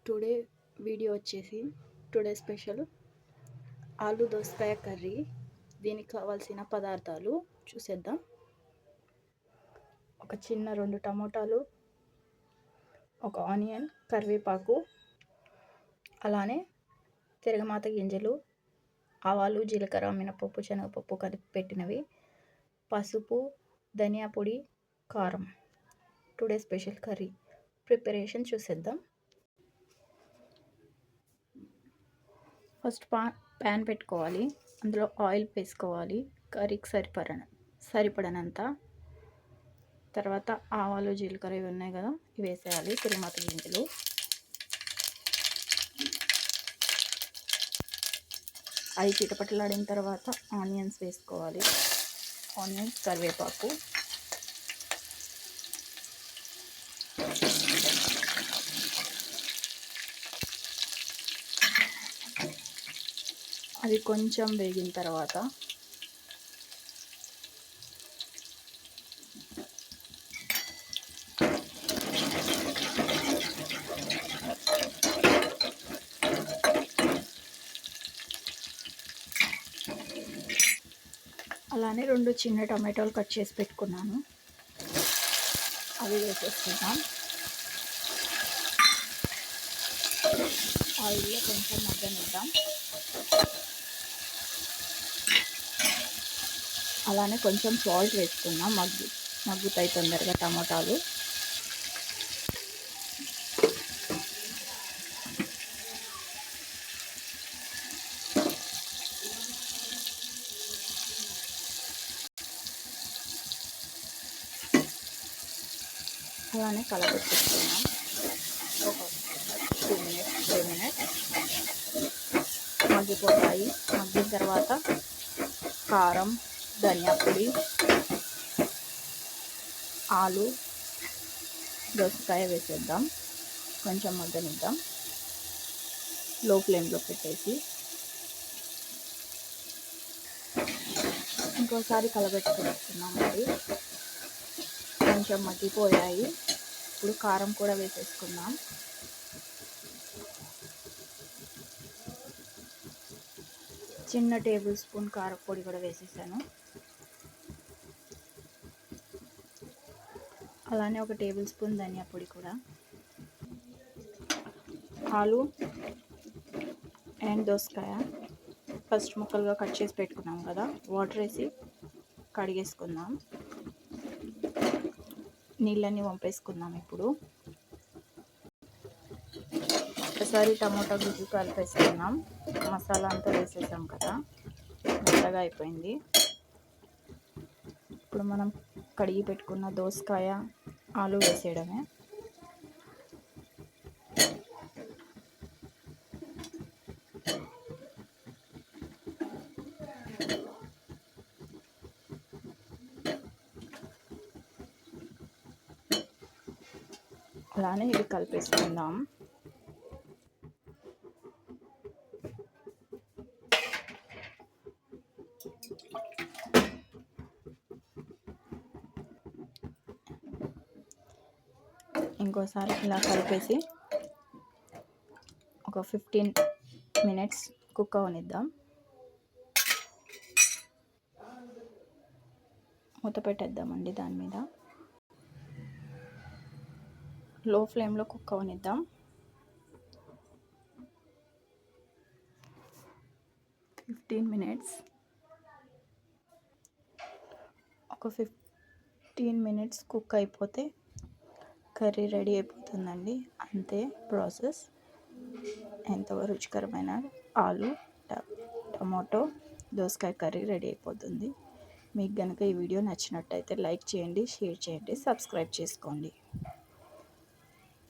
Today video వచ్చేసి today special ఆలు దోసకాయ కర్రీ. దీనికి కావాల్సిన పదార్థాలు చూసేద్దాం. ఒక చిన్న 2 టమోటాలు, ఒక ఆనియన్, కరివేపాకు, అలానే తిరగమాత గింజలు, ఆవాలు, జీలకర్ర, మినపప్పు, శనగపప్పు కలిపి పెట్టినవి, పసుపు, ధనియా పొడి, కారం. టుడే స్పెషల్ కర్రీ ప్రిపరేషన్ చూసేద్దాం. ఫస్ట్ ప్యాన్ పెట్టుకోవాలి. అందులో ఆయిల్ వేసుకోవాలి కర్రీకి సరిపడనంత. తర్వాత ఆవాలు, జీలకర్ర ఇవి ఉన్నాయి కదా, ఇవి వేసేయాలి. తిరగమాత గింజలు, అవి చిటపటలాడిన తర్వాత ఆనియన్స్ వేసుకోవాలి. ఆనియన్స్, కరివేపాకు, అది కొంచెం వేగిన తర్వాత అలానే 2 చిన్న టమాటాలు కట్ చేసి పెట్టుకున్నాను, అవి వేసేస్తున్నాం. ఆయిల్లో కొంచెం మగ్గనిద్దాం. అలానే కొంచెం సాల్ట్ వేసుకున్నాం, మగ్గుతాయి తొందరగా టమాటాలు. అలానే కలపెట్టుకున్నాం ఒక 2 మినిట్స్ 3 మినిట్స్. మగ్గిపోతాయి. మగ్గిన తర్వాత కారం, ధనియా పొడి, ఆలు, దోసకాయ వేసేద్దాం. కొంచెం మగ్గనిద్దాం లో ఫ్లేమ్లో పెట్టేసి. ఇంకోసారి కలబెట్టుకుంటున్నాం. అది కొంచెం మగ్గిపోయాయి. ఇప్పుడు కారం కూడా వేసేసుకుందాం. చిన్న టేబుల్ స్పూన్ కారపొడి కూడా వేసేసాను. అలానే ఒక టేబుల్ స్పూన్ ధనియా పొడి కూడా. ఆలు అండ్ దోసకాయ ఫస్ట్ ముక్కలుగా కట్ చేసి పెట్టుకున్నాం కదా, వాటర్ వేసి కడిగేసుకుందాం. నీళ్ళన్నీ వంపేసుకుందాం. ఇప్పుడు ఒకసారి టమోటా గుజ్జు కలిపేసుకున్నాం. మసాలా అంతా వేసేసాం కదా, మెత్తగా అయిపోయింది. ఇప్పుడు మనం కడిగి పెట్టుకున్న దోసకాయ, ఆలు వేసేయడమే. అలానే ఇది కలిపేసుకుందాం. ఇంకోసారి ఇలా కలిపేసి ఒక 15 మినిట్స్ కుక్ అవనిద్దాం. మూత పెట్టేద్దామండి. దాని మీద లో ఫ్లేమ్లో కుక్ అవనిద్దాం. 15 మినిట్స్. ఒక 15 మినిట్స్ కుక్ అయిపోతే కర్రీ రెడీ అయిపోతుందండి. అంతే ప్రాసెస్. ఎంతో రుచికరమైన ఆలు టమాటో దోసకాయ కర్రీ రెడీ అయిపోతుంది. మీకు కనుక ఈ వీడియో నచ్చినట్టయితే లైక్ చేయండి, షేర్ చేయండి, సబ్స్క్రైబ్ చేసుకోండి.